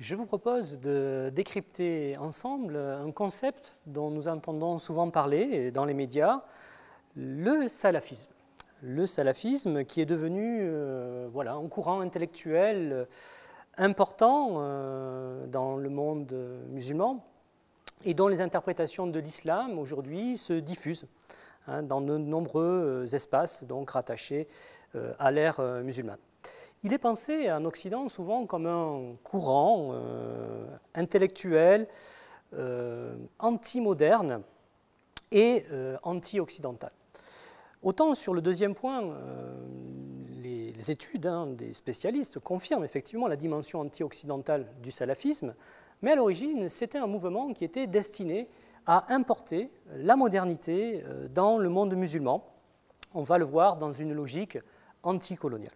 Je vous propose de décrypter ensemble un concept dont nous entendons souvent parler dans les médias, le salafisme. Le salafisme qui est devenu un courant intellectuel important dans le monde musulman et dont les interprétations de l'islam aujourd'hui se diffusent dans de nombreux espaces donc rattachés à l'ère musulmane. Il est pensé en Occident souvent comme un courant intellectuel anti-moderne et anti-occidental. Autant sur le deuxième point, les études des spécialistes confirment effectivement la dimension anti-occidentale du salafisme, mais à l'origine, c'était un mouvement qui était destiné à importer la modernité dans le monde musulman. On va le voir dans une logique anticoloniale.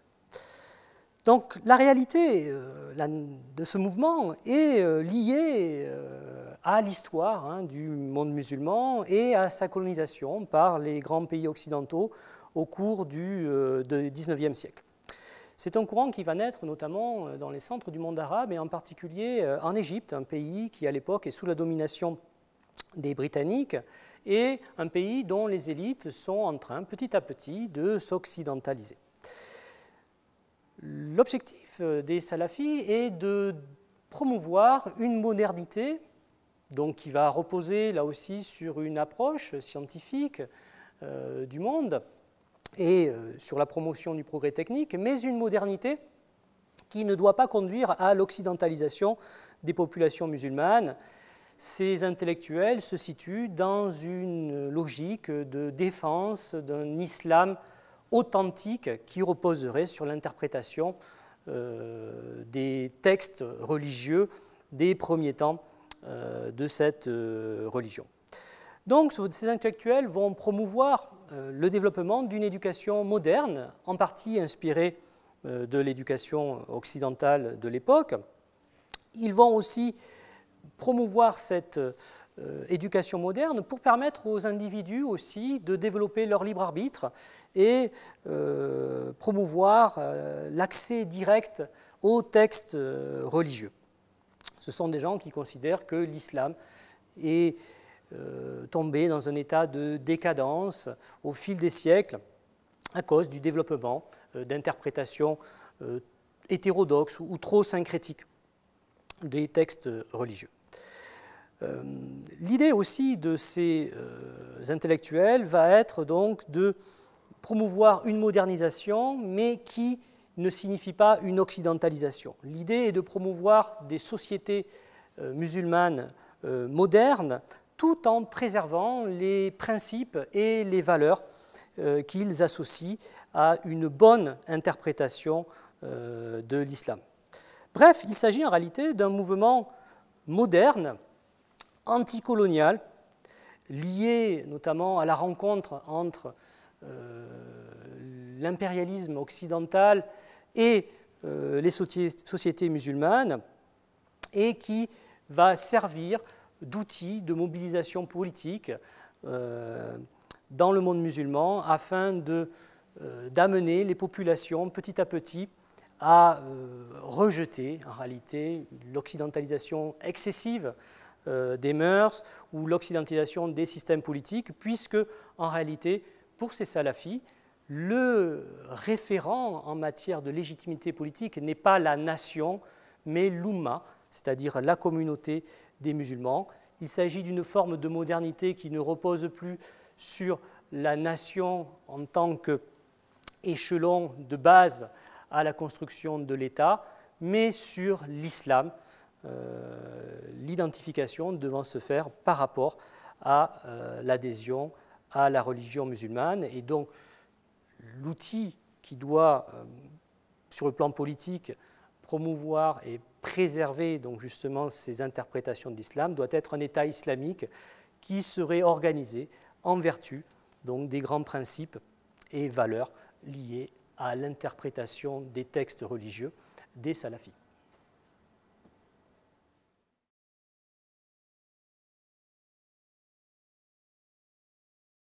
Donc la réalité de ce mouvement est liée à l'histoire du monde musulman et à sa colonisation par les grands pays occidentaux au cours du XIXe siècle. C'est un courant qui va naître notamment dans les centres du monde arabe et en particulier en Égypte, un pays qui à l'époque est sous la domination des Britanniques et un pays dont les élites sont en train petit à petit de s'occidentaliser. L'objectif des salafis est de promouvoir une modernité donc qui va reposer là aussi sur une approche scientifique du monde et sur la promotion du progrès technique, mais une modernité qui ne doit pas conduire à l'occidentalisation des populations musulmanes. Ces intellectuels se situent dans une logique de défense d'un islam authentique qui reposerait sur l'interprétation des textes religieux des premiers temps de cette religion. Donc ces intellectuels vont promouvoir le développement d'une éducation moderne, en partie inspirée de l'éducation occidentale de l'époque. Ils vont aussi promouvoir cette éducation moderne pour permettre aux individus aussi de développer leur libre arbitre et promouvoir l'accès direct aux textes religieux. Ce sont des gens qui considèrent que l'islam est tombé dans un état de décadence au fil des siècles à cause du développement d'interprétations hétérodoxes ou trop syncrétiques des textes religieux. L'idée aussi de ces intellectuels va être donc de promouvoir une modernisation, mais qui ne signifie pas une occidentalisation. L'idée est de promouvoir des sociétés musulmanes modernes, tout en préservant les principes et les valeurs qu'ils associent à une bonne interprétation de l'islam. Bref, il s'agit en réalité d'un mouvement moderne, anticolonial, lié notamment à la rencontre entre l'impérialisme occidental et les sociétés musulmanes, et qui va servir d'outil de mobilisation politique dans le monde musulman afin d'amener les populations petit à petit à rejeter en réalité l'occidentalisation excessive des mœurs ou l'occidentalisation des systèmes politiques, puisque en réalité, pour ces salafis, le référent en matière de légitimité politique n'est pas la nation, mais l'Oumma, c'est-à-dire la communauté des musulmans. Il s'agit d'une forme de modernité qui ne repose plus sur la nation en tant qu'échelon de base à la construction de l'État, mais sur l'islam, l'identification devant se faire par rapport à l'adhésion à la religion musulmane. Et donc, l'outil qui doit, sur le plan politique, promouvoir et préserver donc justement ces interprétations de l'islam doit être un État islamique qui serait organisé en vertu donc, des grands principes et valeurs liés à l'interprétation des textes religieux des salafis.